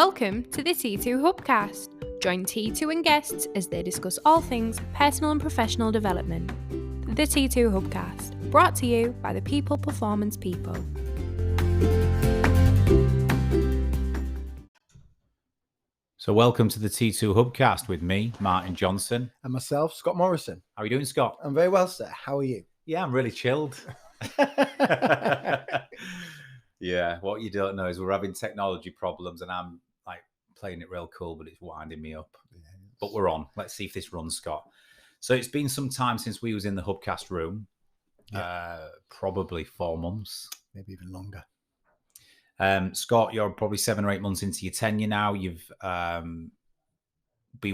Welcome to the T2 Hubcast. Join T2 and guests as they discuss all things personal and professional development. The T2 Hubcast, brought to you by the People Performance People. So welcome to the T2 Hubcast with me, Martin Johnson. And myself, Scott Morrison. How are you doing, Scott? I'm very well, sir. How are you? Yeah, I'm really chilled. Yeah, what you don't know is we're having technology problems and I'm like playing it real cool, but it's winding me up. Yes. But we're on. Let's see if this runs, Scott. So it's been some time since we was in the Hubcast room. Probably 4 months. Maybe even longer. Scott, you're probably 7 or 8 months into your tenure now. You've been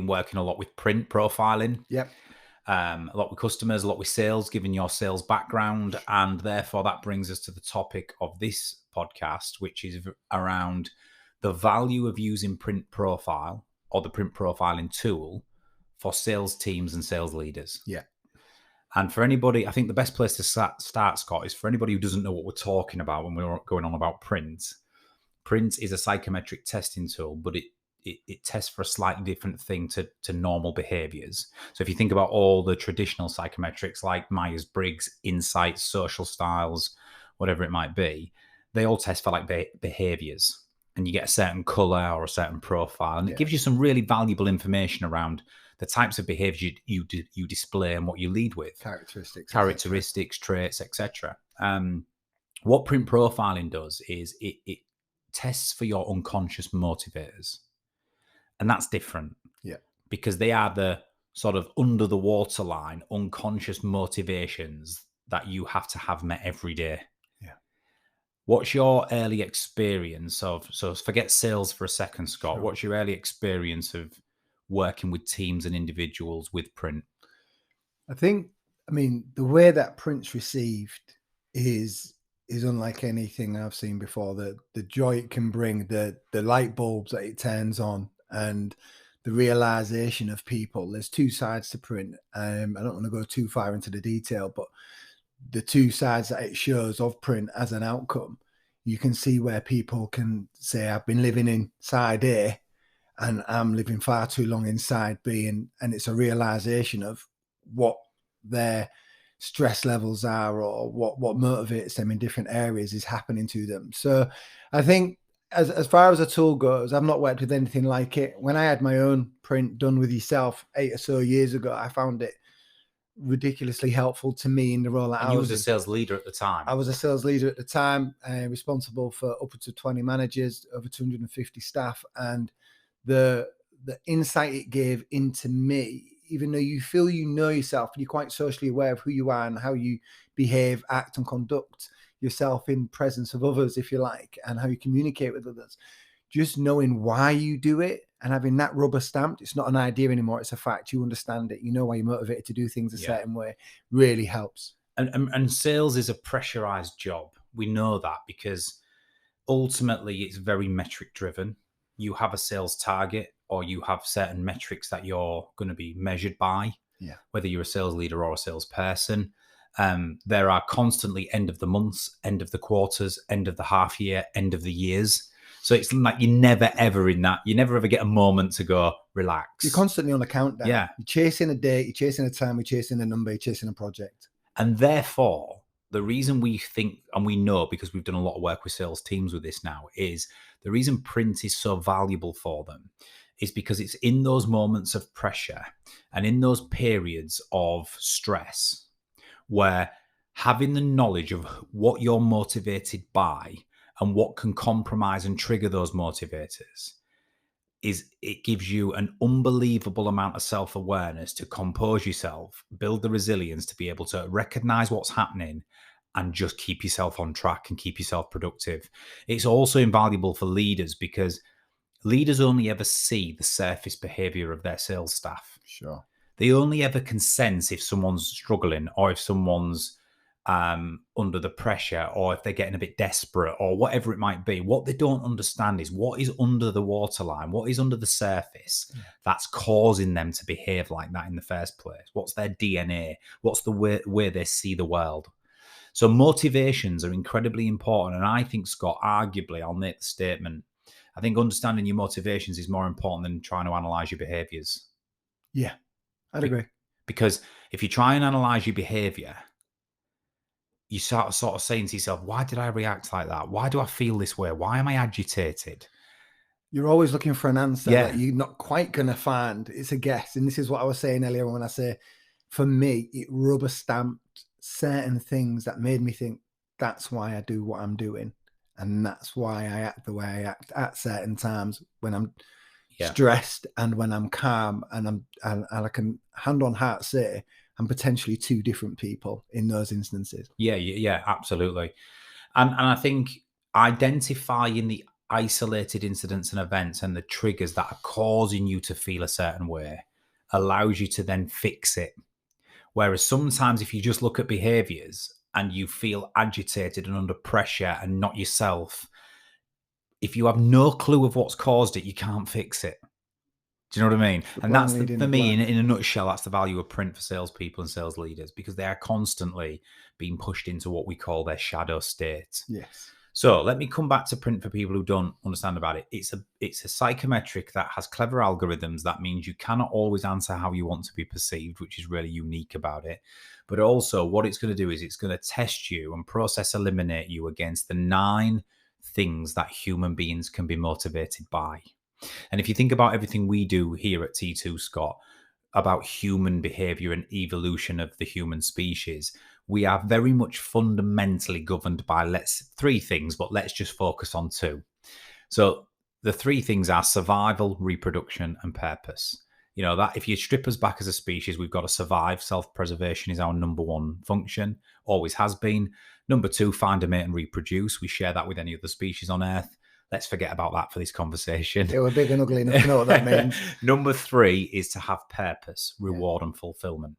working a lot with print profiling. Yep. A lot with customers, a lot with sales, given your sales background. And therefore, that brings us to the topic of this podcast, which is around the value of using print profile or the print profiling tool for sales teams and sales leaders. Yeah. And for anybody, I think the best place to start, Scott, is for anybody who doesn't know what we're talking about when we're going on about print. Print is a psychometric testing tool, but it tests for a slightly different thing to normal behaviors. So if you think about all the traditional psychometrics like Myers-Briggs, Insights, social styles, whatever it might be, they all test for like behaviors, and you get a certain color or a certain profile, and it gives you some really valuable information around the types of behaviors you display and what you lead with. Characteristics, traits, etc. What print profiling does is it tests for your unconscious motivators. And that's different. Yeah. Because they are the sort of under the waterline, unconscious motivations that you have to have met every day. Yeah. What's your early experience of, so forget sales for a second, Scott. Sure. What's your early experience of working with teams and individuals with print? I mean, the way that print's received is unlike anything I've seen before. The joy it can bring, the light bulbs that it turns on, and the realization of people. There's two sides to print. I don't want to go too far into the detail, but the two sides that it shows of print as an outcome, you can see where people can say, I've been living inside A and I'm living far too long inside B, and it's a realization of what their stress levels are or what motivates them in different areas is happening to them. So I think as far as a tool goes, I've not worked with anything like it. When I had my own print done with yourself 8 or so years ago, I found it ridiculously helpful to me in the role that I was. You was a sales leader at the time. I was a sales leader at the time, responsible for upwards of 20 managers, over 250 staff, and the insight it gave into me, even though you feel you know yourself and you're quite socially aware of who you are and how you behave, act and conduct yourself in presence of others, if you like, and how you communicate with others, just knowing why you do it and having that rubber stamped, it's not an idea anymore, it's a fact. You understand it, you know why you're motivated to do things a certain way, really helps. And sales is a pressurized job. We know that because ultimately it's very metric driven. You have a sales target or you have certain metrics that you're going to be measured by, whether you're a sales leader or a salesperson. There are constantly end of the months, end of the quarters, end of the half year, end of the years. So it's like you're never ever in that. You never ever get a moment to go relax. You're constantly on a countdown. Yeah. You're chasing a date, you're chasing a time, you're chasing a number, you're chasing a project. And therefore, the reason we think, and we know because we've done a lot of work with sales teams with this now, is the reason print is so valuable for them is because it's in those moments of pressure and in those periods of stress where having the knowledge of what you're motivated by and what can compromise and trigger those motivators it gives you an unbelievable amount of self-awareness to compose yourself, build the resilience to be able to recognize what's happening and just keep yourself on track and keep yourself productive. It's also invaluable for leaders because leaders only ever see the surface behavior of their sales staff. Sure. They only ever can sense if someone's struggling or if someone's under the pressure or if they're getting a bit desperate or whatever it might be. What they don't understand is what is under the waterline, what is under the surface that's causing them to behave like that in the first place. What's their DNA? What's the way they see the world? So motivations are incredibly important. And I think, Scott, arguably, I'll make the statement, I think understanding your motivations is more important than trying to analyze your behaviors. Yeah, I'd agree. Because if you try and analyze your behavior, you start sort of saying to yourself, why did I react like that? Why do I feel this way? Why am I agitated? You're always looking for an answer Yeah. that you're not quite going to find. It's a guess. And this is what I was saying earlier when I say, for me, it rubber stamped certain things that made me think that's why I do what I'm doing. And that's why I act the way I act at certain times when I'm stressed and when I'm calm, and I can hand on heart say I'm potentially two different people in those instances. Yeah, absolutely. And I think identifying the isolated incidents and events and the triggers that are causing you to feel a certain way allows you to then fix it. Whereas sometimes if you just look at behaviors and you feel agitated and under pressure and not yourself, if you have no clue of what's caused it, you can't fix it. Do you know what I mean? And that's for me, in a nutshell, that's the value of print for salespeople and sales leaders, because they are constantly being pushed into what we call their shadow state. Yes. So let me come back to print for people who don't understand about it. It's a psychometric that has clever algorithms. That means you cannot always answer how you want to be perceived, which is really unique about it. But also what it's going to do is it's going to test you and process eliminate you against the 9 things that human beings can be motivated by. And if you think about everything we do here at T2, Scott, about human behavior and evolution of the human species, we are very much fundamentally governed by 3 things, but let's just focus on 2. So the 3 things are survival, reproduction, and purpose. You know, that if you strip us back as a species, we've got to survive. Self-preservation is our number 1 function, always has been. Number 2, find a mate and reproduce. We share that with any other species on Earth. Let's forget about that for this conversation. Yeah, we're big and ugly enough to know what that means. Number 3 is to have purpose, reward, and fulfillment.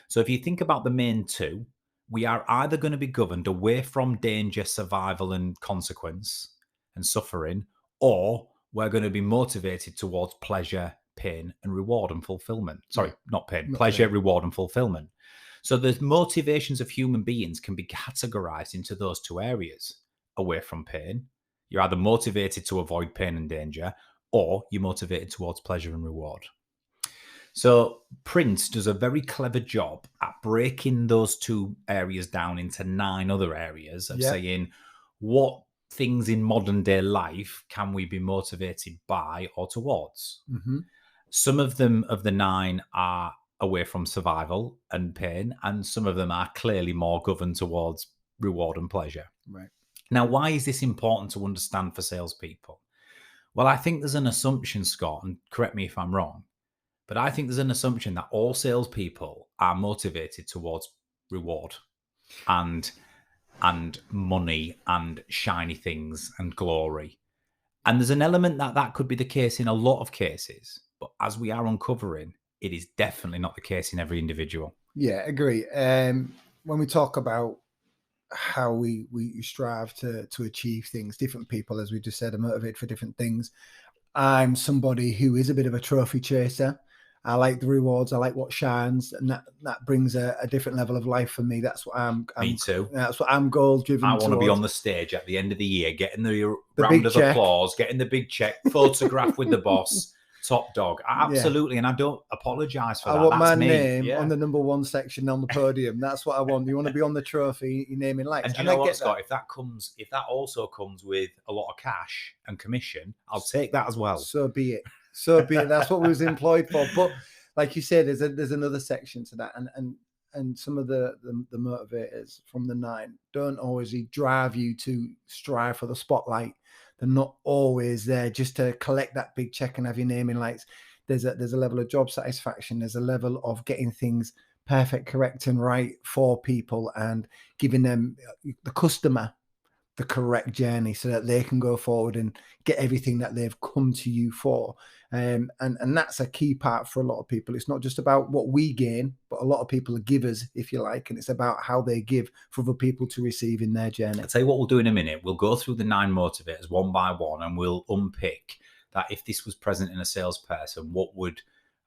So if you think about the main 2, we are either going to be governed away from danger, survival, and consequence and suffering, or we're going to be motivated towards pleasure, pain, and reward and fulfillment. Sorry, not pain, pleasure, reward, and fulfillment. So the motivations of human beings can be categorized into those 2 areas. Away from pain, you're either motivated to avoid pain and danger, or you're motivated towards pleasure and reward. So print does a very clever job at breaking those 2 areas down into 9 other areas of saying what things in modern day life can we be motivated by or towards. Mm-hmm. Some of them, of the 9, are away from survival and pain, and some of them are clearly more governed towards reward and pleasure. Right. Now, why is this important to understand for salespeople? Well, I think there's an assumption, Scott, and correct me if I'm wrong, but I think there's an assumption that all salespeople are motivated towards reward and money and shiny things and glory. And there's an element that could be the case in a lot of cases, but as we are uncovering, it is definitely not the case in every individual. Yeah, agree. When we talk about how we strive to achieve things, different people, as we just said, are motivated for different things. I'm somebody who is a bit of a trophy chaser. I like the rewards. I like what shines, and that brings a different level of life for me. That's what Me too. That's what I'm goal driven. I want to be on the stage at the end of the year, getting the round of applause, getting the big check, photograph with the boss, top dog. Absolutely, and I don't apologise for that. I want my name on the number 1 section on the podium. That's what I want. You want to be on the trophy, your name in lights. And do you know what, Scott? If that also comes with a lot of cash and commission, I'll take that as well. So be it. So be it. That's what we was employed for. But like you said, there's another section to that, and some of the motivators from the 9 don't always drive you to strive for the spotlight. They're not always there just to collect that big check and have your name in lights. There's a level of job satisfaction. There's a level of getting things perfect, correct, and right for people, and giving them, the customer, the correct journey so that they can go forward and get everything that they've come to you for. And that's a key part for a lot of people. It's not just about what we gain, but a lot of people are givers, if you like, and it's about how they give for other people to receive in their journey. I'll tell you what we'll do in a minute. We'll go through the 9 motivators one by one, and we'll unpick that. If this was present in a salesperson,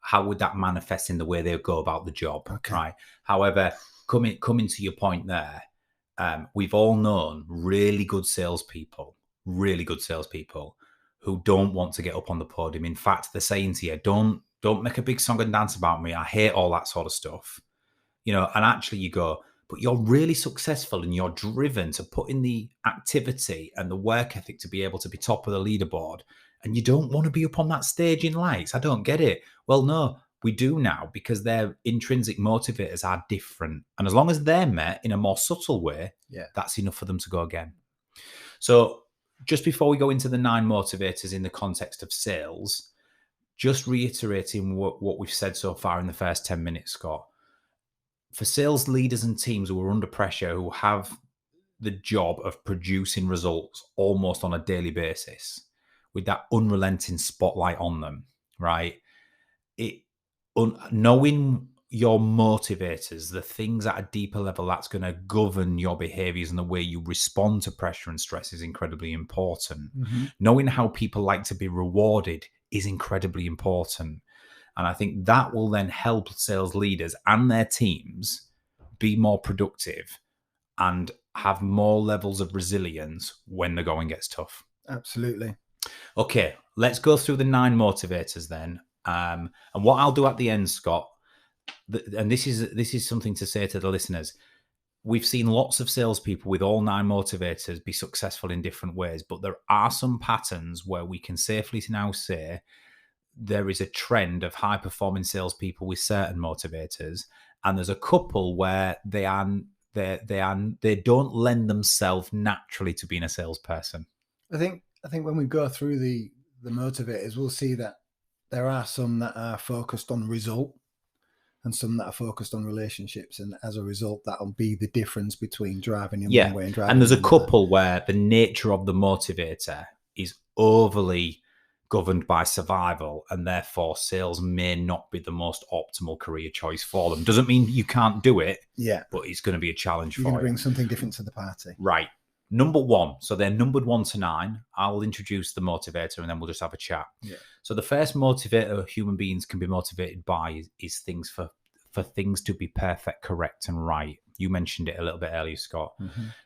how would that manifest in the way they go about the job? Okay. Right. However, coming to your point there, we've all known really good salespeople who don't want to get up on the podium. In fact, they're saying to you, don't make a big song and dance about me. I hate all that sort of stuff. And actually you go, but you're really successful and you're driven to put in the activity and the work ethic to be able to be top of the leaderboard. And you don't want to be up on that stage in lights. I don't get it. Well, no, we do now, because their intrinsic motivators are different. And as long as they're met in a more subtle way, that's enough for them to go again. So just before we go into the 9 motivators in the context of sales, just reiterating what we've said so far in the first 10 minutes, Scott. For sales leaders and teams who are under pressure, who have the job of producing results almost on a daily basis, with that unrelenting spotlight on them, right? Knowing your motivators, the things at a deeper level that's going to govern your behaviors and the way you respond to pressure and stress is incredibly important. Knowing how people like to be rewarded is incredibly important. And I think that will then help sales leaders and their teams be more productive and have more levels of resilience when the going gets tough. Absolutely. Okay, let's go through the 9 motivators then. And what I'll do at the end, Scott, and this is something to say to the listeners. We've seen lots of salespeople with all 9 motivators be successful in different ways, but there are some patterns where we can safely now say there is a trend of high-performing salespeople with certain motivators, and there's a couple where they don't lend themselves naturally to being a salesperson. I think when we go through the motivators, we'll see that there are some that are focused on result and some that are focused on relationships, and as a result, that'll be the difference between driving in one way and driving. And there's in a couple where the nature of the motivator is overly governed by survival, and therefore sales may not be the most optimal career choice for them. Doesn't mean you can't do it, but it's going to be a challenge for you. You're going to bring something different to the party. Right. Number 1. So they're numbered 1 to 9. I'll introduce the motivator and then we'll just have a chat. So the first motivator human beings can be motivated by is things for things to be perfect, correct, and right. You mentioned it a little bit earlier, Scott.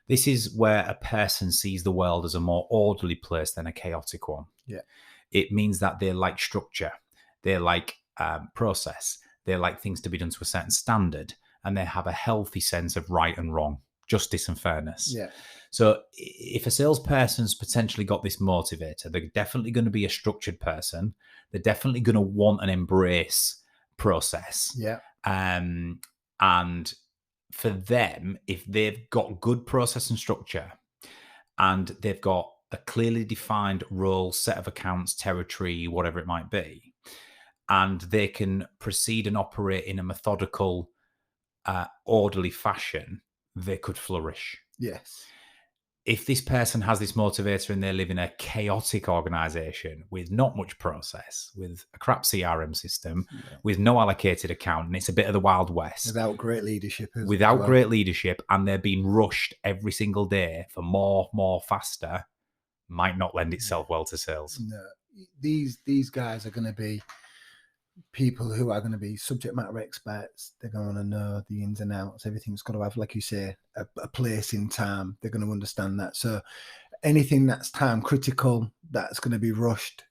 This is where a person sees the world as a more orderly place than a chaotic one. It means that they like structure, they like process, they like things to be done to a certain standard, and they have a healthy sense of right and wrong, justice and fairness. So if a salesperson's potentially got this motivator, they're definitely going to be a structured person. They're definitely going to want and embrace process. And for them, if they've got good process and structure, and they've got a clearly defined role, set of accounts, territory, whatever it might be, and they can proceed and operate in a methodical, orderly fashion, they could flourish. If this person has this motivator and they live in a chaotic organization with not much process, with a crap CRM system, with no allocated account, and it's a bit of the Wild West. Without great leadership. Great leadership, and they're being rushed every single day for more, faster, might not lend itself well to sales. No, these guys are going to be people who are going to be subject matter experts. They're going to know the ins and outs. Everything's got to have, like you say, a place in time. They're going to understand that. So anything that's time critical, that's going to be rushed,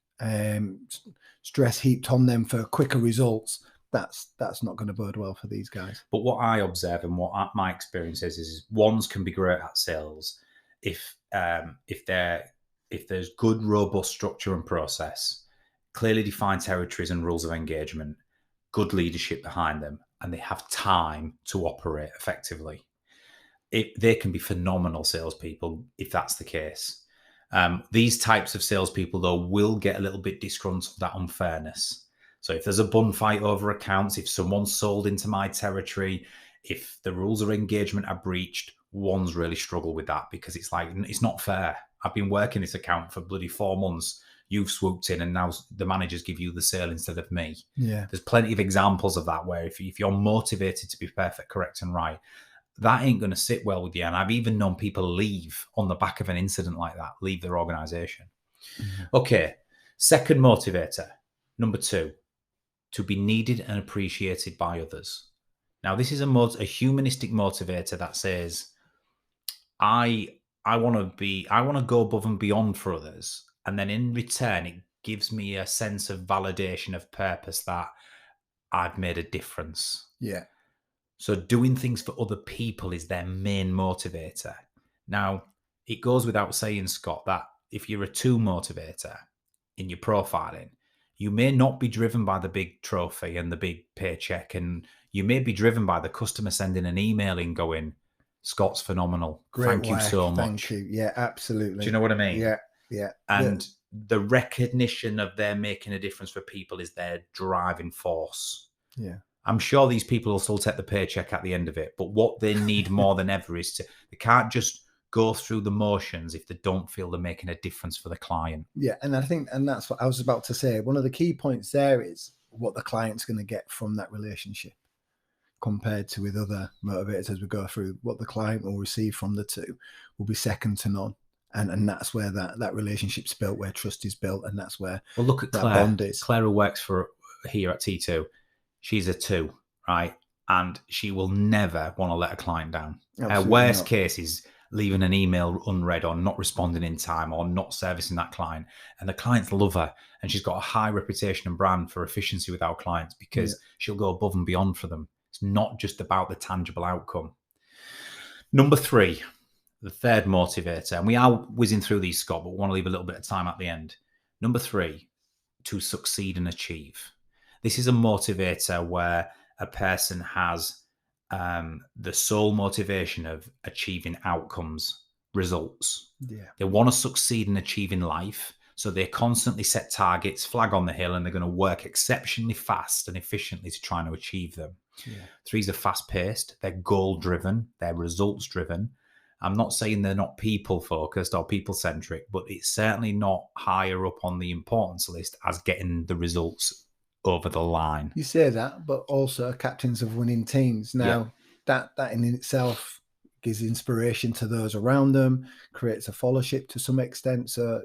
stress heaped on them for quicker results, that's not going to bode well for these guys. But what I observe and what my experience is ones can be great at sales if there's good, robust structure and process, clearly defined territories and rules of engagement, good leadership behind them, and they have time to operate effectively. They can be phenomenal salespeople if that's the case. These types of salespeople, though, will get a little bit disgruntled at unfairness. So if there's a bun fight over accounts, if someone's sold into my territory, if the rules of engagement are breached, ones really struggle with that because it's like, it's not fair. I've been working this account for bloody 4 months. You've swooped in and now the managers give you the sale instead of me. There's plenty of examples of that where if you're motivated to be perfect, correct, and right, that ain't going to sit well with you. And I've even known people leave on the back of an incident like that, leave their organization. Okay, second motivator, number 2, to be needed and appreciated by others. Now, this is a humanistic motivator that says, I want to go above and beyond for others. And then in return, it gives me a sense of validation of purpose that I've made a difference. Yeah. So doing things for other people is their main motivator. Now, it goes without saying, Scott, that if you're a 2 motivator in your profiling, you may not be driven by the big trophy and the big paycheck, and you may be driven by the customer sending an email in going, Scott's phenomenal. Great Thank you work. so much. Thank you. Yeah, absolutely. Do you know what I mean? Yeah, yeah. And the recognition of their making a difference for people is their driving force. Yeah. I'm sure these people will still take the paycheck at the end of it, but what they need more than ever is they can't just go through the motions if they don't feel they're making a difference for the client. Yeah, and I think, and that's what I was about to say. One of the key points there is what the client's going to get from that relationship compared to with other motivators as we go through. What the client will receive from the 2 will be second to none. And that's where that relationship's built, where trust is built, and that's where look at that Claire. bond is. Claire, who works for here at T2, she's a 2, right? And she will never want to let a client down. Her worst case is leaving an email unread or not responding in time or not servicing that client. And the clients love her. And she's got a high reputation and brand for efficiency with our clients because she'll go above and beyond for them. It's not just about the tangible outcome. Number 3, the third motivator, and we are whizzing through these, Scott, but we want to leave a little bit of time at the end. Number 3, to succeed and achieve. This is a motivator where a person has the sole motivation of achieving outcomes, results. Yeah. They want to succeed in achieving life. So they constantly set targets, flag on the hill, and they're going to work exceptionally fast and efficiently to try and achieve them. Yeah. 3s are fast-paced. They're goal-driven. They're results-driven. I'm not saying they're not people-focused or people-centric, but it's certainly not higher up on the importance list as getting the results over the line. You say that, but also captains of winning teams. Now, that in itself gives inspiration to those around them, creates a fellowship to some extent. So,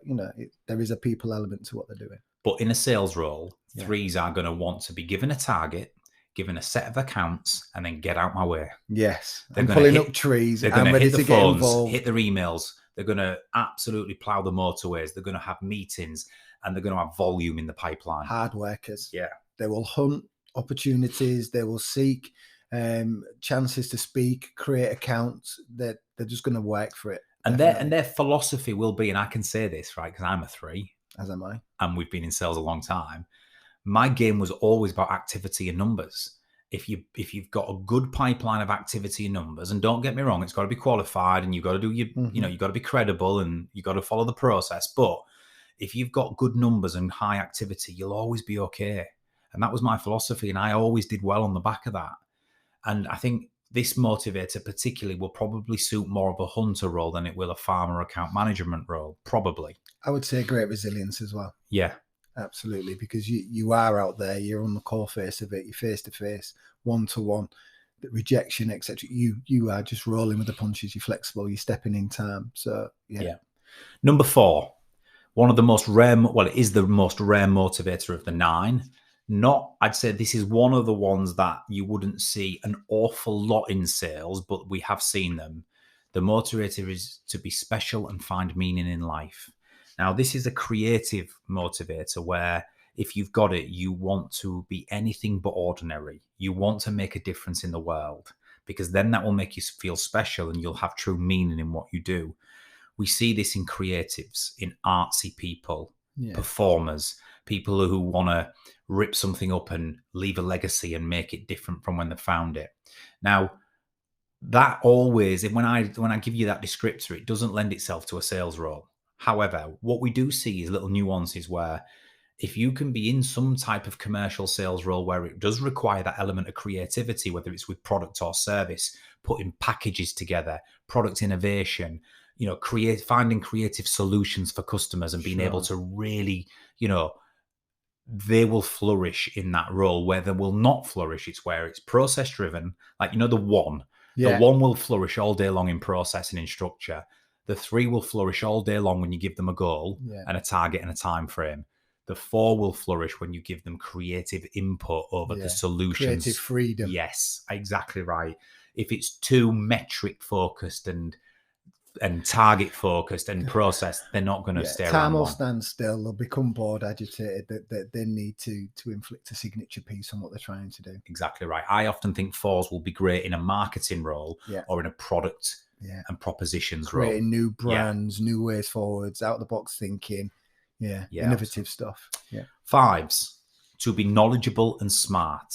there is a people element to what they're doing. But in a sales role, 3s are going to want to be given a target, given a set of accounts, and then get out my way. Yes. They're pulling up trees. They're going to ready hit the to get phones, involved. hit their emails. They're going to absolutely plow the motorways. They're going to have meetings, and they're going to have volume in the pipeline. Hard workers. Yeah. They will hunt opportunities. They will seek chances to speak, create accounts. They're just going to work for it. And their philosophy will be, and I can say this, right, because I'm a 3. As am I. And we've been in sales a long time. My game was always about activity and numbers. If you've got a good pipeline of activity and numbers, and don't get me wrong, it's got to be qualified, and you've got to do you've got to be credible, and you've got to follow the process. But if you've got good numbers and high activity, you'll always be okay. And that was my philosophy, and I always did well on the back of that. And I think this motivator particularly will probably suit more of a hunter role than it will a farmer account management role, probably. I would say great resilience as well. Yeah. Absolutely, because you are out there, you're on the core face of it, you're face to face, one-to-one, the rejection, etc. You are just rolling with the punches, you're flexible, you're stepping in time. So, yeah. Number 4, one of the most rare, it is the most rare motivator of the 9. I'd say this is one of the ones that you wouldn't see an awful lot in sales, but we have seen them. The motivator is to be special and find meaning in life. Now, this is a creative motivator where if you've got it, you want to be anything but ordinary. You want to make a difference in the world, because then that will make you feel special and you'll have true meaning in what you do. We see this in creatives, in artsy people, performers, people who want to rip something up and leave a legacy and make it different from when they found it. Now, that always, when I give you that descriptor, it doesn't lend itself to a sales role. However, what we do see is little nuances where if you can be in some type of commercial sales role where it does require that element of creativity, whether it's with product or service, putting packages together, product innovation, finding creative solutions for customers and being able to really, they will flourish in that role. Where they will not flourish, it's where it's process driven. Like, the 1. The 1 will flourish all day long in process and in structure. The 3 will flourish all day long when you give them a goal and a target and a time frame. The 4 will flourish when you give them creative input over the solutions. Creative freedom. Yes, exactly right. If it's too metric focused and and target focused and process, they're not going to stay time around will long. stand still. They'll become bored, agitated. That they need to inflict a signature piece on what they're trying to do. Exactly right. I often think 4s will be great in a marketing role or in a product and propositions creating role. new brands, new ways forwards, out of the box thinking. Innovative stuff. 5s, to be knowledgeable and smart.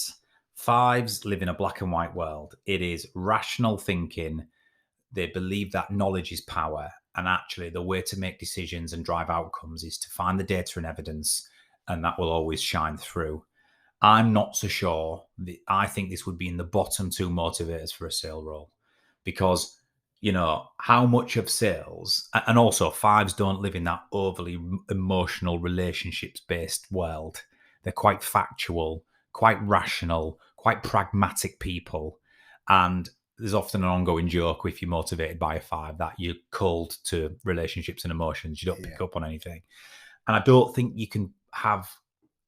5s live in a black and white world. It is rational thinking. They believe that knowledge is power. And actually, the way to make decisions and drive outcomes is to find the data and evidence, and that will always shine through. I'm not so sure. I think this would be in the bottom 2 motivators for a sale role, because, how much of sales, and also 5s don't live in that overly emotional relationships-based world. They're quite factual, quite rational, quite pragmatic people. And there's often an ongoing joke if you're motivated by a 5 that you're cold to relationships and emotions. You don't pick up on anything. And I don't think you can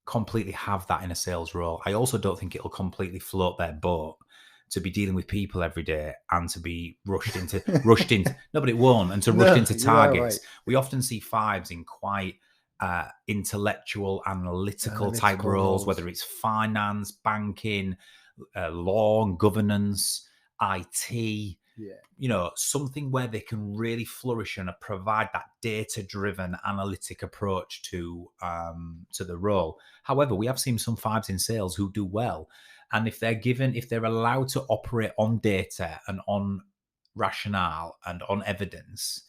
completely have that in a sales role. I also don't think it'll completely float their boat to be dealing with people every day and to be rushed into no, but it won't, and to rush into targets. Right. We often see 5s in quite intellectual, analytical type roles, whether it's finance, banking, law and governance, IT, something where they can really flourish and provide that data-driven analytic approach to the role. However, we have seen some 5s in sales who do well. And if they're allowed to operate on data and on rationale and on evidence,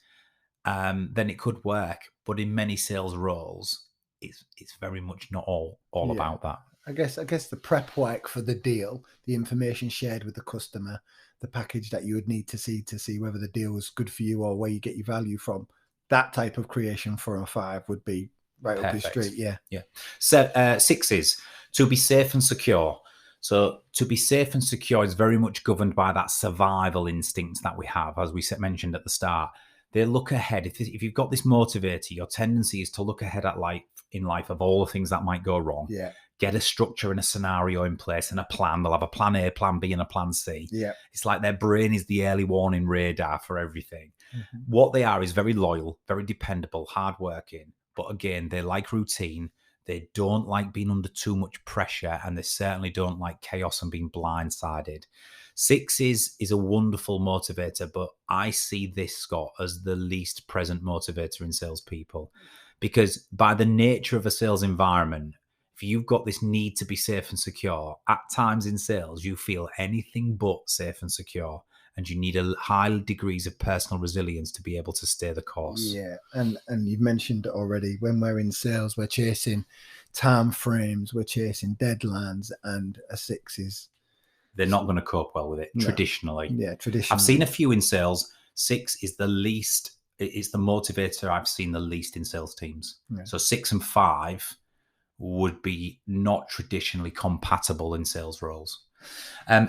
then it could work. But in many sales roles, it's very much not all about that. I guess the prep work for the deal, the information shared with the customer, the package that you would need to see whether the deal was good for you or where you get your value from, that type of creation for a 5 would be right up your street. Yeah. So 6s, to be safe and secure. So to be safe and secure is very much governed by that survival instinct that we have, as we mentioned at the start. They look ahead. If you've got this motivator, your tendency is to look ahead at life of all the things that might go wrong. Get a structure and a scenario in place and a plan. They'll have a plan A, plan B, and a plan C. It's like their brain is the early warning radar for everything. Mm-hmm. What they are is very loyal, very dependable, hardworking. But again, they like routine. They don't like being under too much pressure, and they certainly don't like chaos and being blindsided. 6s is a wonderful motivator, but I see this, Scott, as the least present motivator in salespeople, because by the nature of a sales environment, if you've got this need to be safe and secure, at times in sales, you feel anything but safe and secure, and you need a high degrees of personal resilience to be able to stay the course. Yeah, and you've mentioned it already. When we're in sales, we're chasing time frames, we're chasing deadlines, and a 6 is... They're not going to cope well with it, traditionally. Yeah, traditionally. I've seen a few in sales. 6 is the least, it's the motivator I've seen the least in sales teams. Yeah. So 6 and 5 would be not traditionally compatible in sales roles.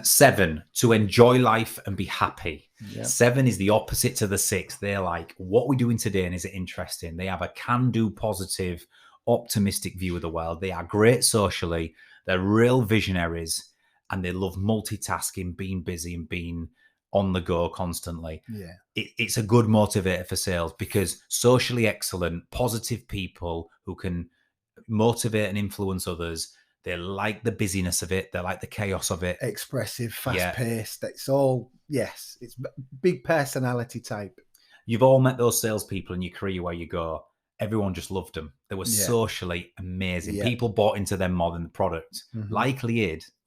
7, to enjoy life and be happy. Yep. 7 is the opposite to the 6. They're like, what are we doing today, and is it interesting? They have a can-do, positive, optimistic view of the world. They are great socially. They're real visionaries, and they love multitasking, being busy and being on the go constantly. Yeah, it's a good motivator for sales, because socially excellent, positive people who can motivate and influence others. They like the busyness of it. They like the chaos of it. Expressive, fast-paced. It's all, yes, it's big personality type. You've all met those salespeople in your career where you go, everyone just loved them. They were socially amazing. Yeah. People bought into them more than the product. Mm-hmm.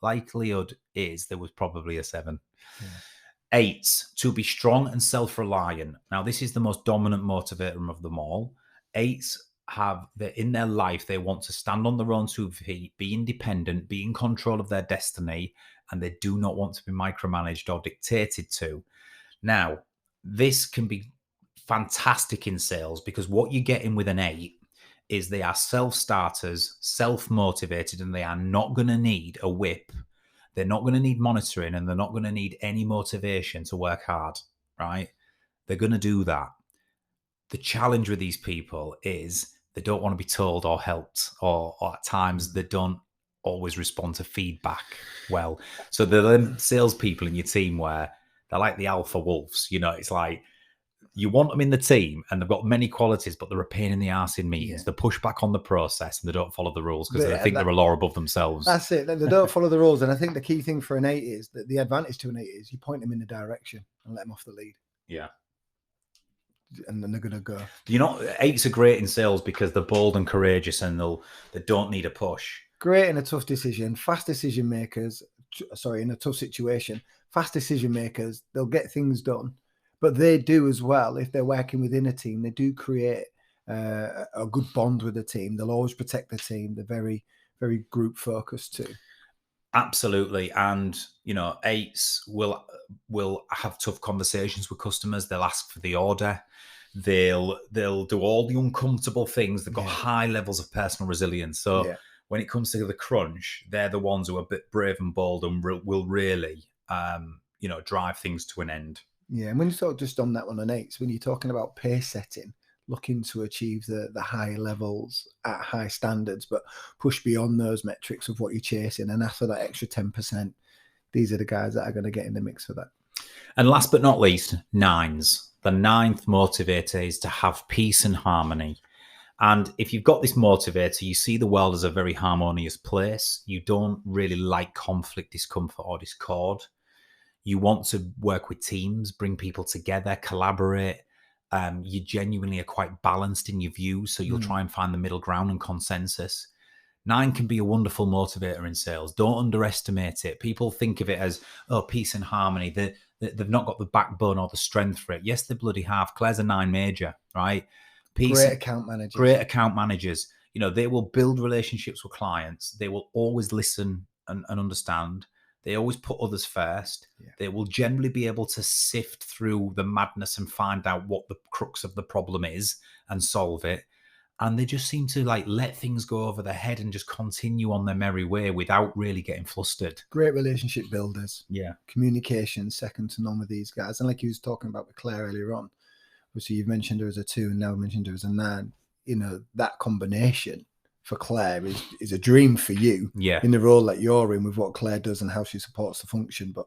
Likelihood is there was probably a 7. Yeah. 8s, to be strong and self-reliant. Now, this is the most dominant motivator of them all. 8s have that in their life, they want to stand on their own 2 feet, be independent, be in control of their destiny, and they do not want to be micromanaged or dictated to. Now, this can be fantastic in sales, because what you get in with an 8 is they are self-starters, self-motivated, and they are not going to need a whip. They're not going to need monitoring, and they're not going to need any motivation to work hard, right? They're going to do that. The challenge with these people is they don't want to be told or helped, or at times they don't always respond to feedback well. So they're them salespeople in your team where they're like the alpha wolves. It's like You want them in the team, and they've got many qualities, but they're a pain in the arse in meetings. Yeah. They push back on the process, and they don't follow the rules because they Yeah, think they're a law above themselves. That's it. They don't follow the rules. And I think the key thing for an 8 is that the advantage to an 8 is you point them in a direction and let them off the lead. Yeah. And then they're going to go. You know, 8s are great in sales because they're bold and courageous, and they don't need a push. Great in a tough decision, fast decision makers. Sorry, in a tough situation, fast decision makers. They'll get things done, but they do as well. If they're working within a team, they do create a good bond with the team. They'll always protect the team. They're very, very group focused too. Absolutely. And, you know, 8s will have tough conversations with customers. They'll ask for the order. They'll do all the uncomfortable things. They've got high levels of personal resilience. So when it comes to the crunch, they're the ones who are a bit brave and bold and will really, drive things to an end. Yeah. And when you talk just on that one on 8s, when you're talking about pace setting, looking to achieve the high levels at high standards, but push beyond those metrics of what you're chasing and ask for that extra 10%. These are the guys that are going to get in the mix for that. And last but not least, 9s. The 9th motivator is to have peace and harmony. And if you've got this motivator, you see the world as a very harmonious place. You don't really like conflict, discomfort, or discord. You want to work with teams, bring people together, collaborate. You genuinely are quite balanced in your views, so you'll try and find the middle ground and consensus. 9 can be a wonderful motivator in sales. Don't underestimate it. People think of it as, peace and harmony. They've not got the backbone or the strength for it. Yes, they bloody have. Claire's a 9 major, right? Great account managers. Great account managers. You know, they will build relationships with clients. They will always listen and understand. They always put others first. Yeah. They will generally be able to sift through the madness and find out what the crux of the problem is and solve it. And they just seem to let things go over their head and just continue on their merry way without really getting flustered. Great relationship builders. Yeah. Communication second to none with these guys. And like you was talking about with Claire earlier on, obviously you've mentioned her as a 2 and now mentioned her as a 9. You know, that combination for Claire is a dream for you in the role that you're in with what Claire does and how she supports the function. But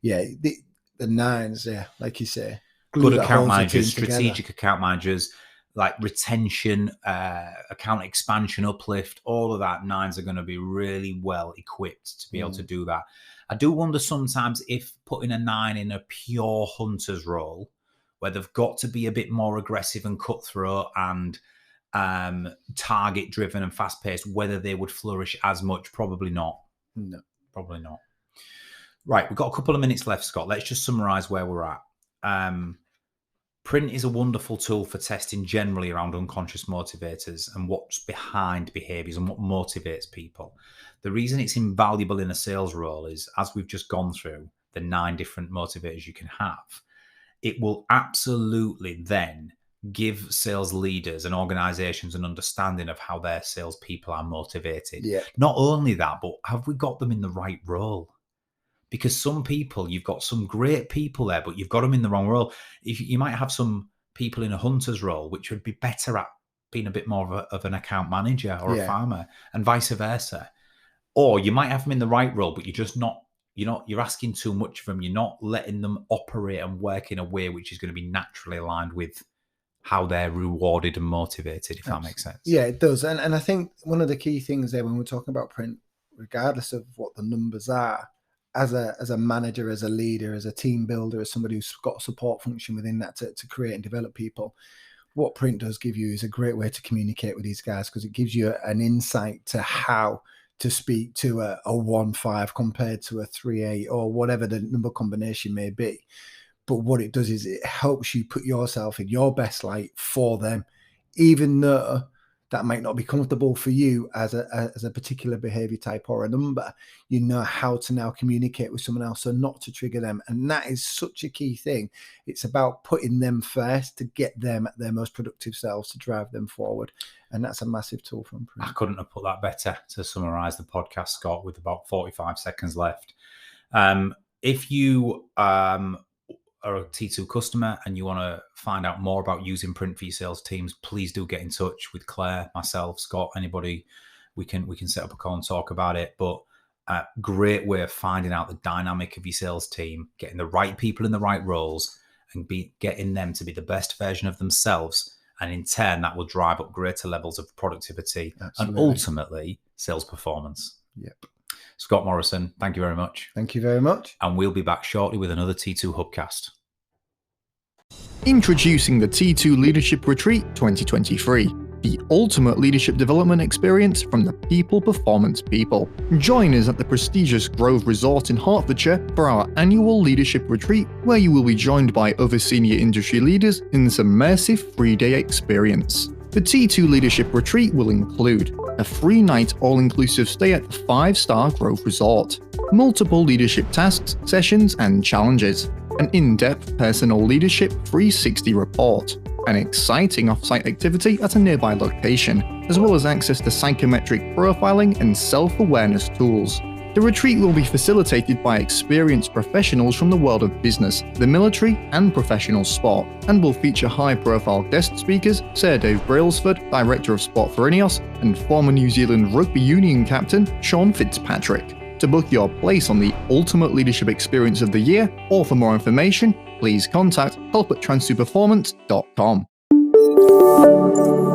the 9s, like you say, good account managers, strategic account managers, like retention, account expansion, uplift, all of that. 9s are going to be really well equipped to be able to do that. I do wonder sometimes if putting a 9 in a pure hunter's role, where they've got to be a bit more aggressive and cutthroat and target driven and fast paced, whether they would flourish as much. Probably not. No, probably not. Right, we've got a couple of minutes left, Scott. Let's just summarize where we're at. Print is a wonderful tool for testing generally around unconscious motivators and what's behind behaviors and what motivates people. The reason it's invaluable in a sales role is, as we've just gone through, the 9 different motivators you can have. It will absolutely then give sales leaders and organizations an understanding of how their salespeople are motivated. Yeah. Not only that, but have we got them in the right role? Because some people, you've got some great people there, but you've got them in the wrong role. You might have some people in a hunter's role, which would be better at being a bit more of an account manager or a farmer, and vice versa. Or you might have them in the right role, but you're just not, you're asking too much of them. You're not letting them operate and work in a way which is going to be naturally aligned with how they're rewarded and motivated, if that makes sense. Yeah, it does. And I think one of the key things there when we're talking about print, regardless of what the numbers are, as a manager, as a leader, as a team builder, as somebody who's got a support function within that to create and develop people, what print does give you is a great way to communicate with these guys, because it gives you an insight to how to speak to a 1-5 compared to a 3-8 or whatever the number combination may be. But what it does is it helps you put yourself in your best light for them, even though that might not be comfortable for you as a particular behavior type or a number. You know how to now communicate with someone else so not to trigger them. And that is such a key thing. It's about putting them first to get them at their most productive selves, to drive them forward. And that's a massive tool from print. I couldn't have put that better to summarize the podcast, Scott, with about 45 seconds left. If you are a T2 customer and you want to find out more about using print for your sales teams, please do get in touch with Claire, myself, Scott, anybody. We can set up a call and talk about it. But a great way of finding out the dynamic of your sales team, getting the right people in the right roles, and getting them to be the best version of themselves. And in turn, that will drive up greater levels of productivity and ultimately sales performance. Yep. Scott Morrison, thank you very much. Thank you very much. And we'll be back shortly with another T2 Hubcast. Introducing the T2 Leadership Retreat 2023, the ultimate leadership development experience from the people performance people. Join us at the prestigious Grove Resort in Hertfordshire for our annual leadership retreat, where you will be joined by other senior industry leaders in this immersive 3-day experience. The T2 Leadership Retreat will include a 3-night all-inclusive stay at the 5-star Grove Resort, multiple leadership tasks, sessions and challenges, an in-depth personal leadership 360 report, an exciting off-site activity at a nearby location, as well as access to psychometric profiling and self-awareness tools. The retreat will be facilitated by experienced professionals from the world of business, the military and professional sport, and will feature high-profile guest speakers Sir Dave Brailsford, Director of Sport for Ineos, and former New Zealand Rugby Union captain Sean Fitzpatrick. To book your place on the ultimate leadership experience of the year, or for more information, please contact help@transsuperformance.com.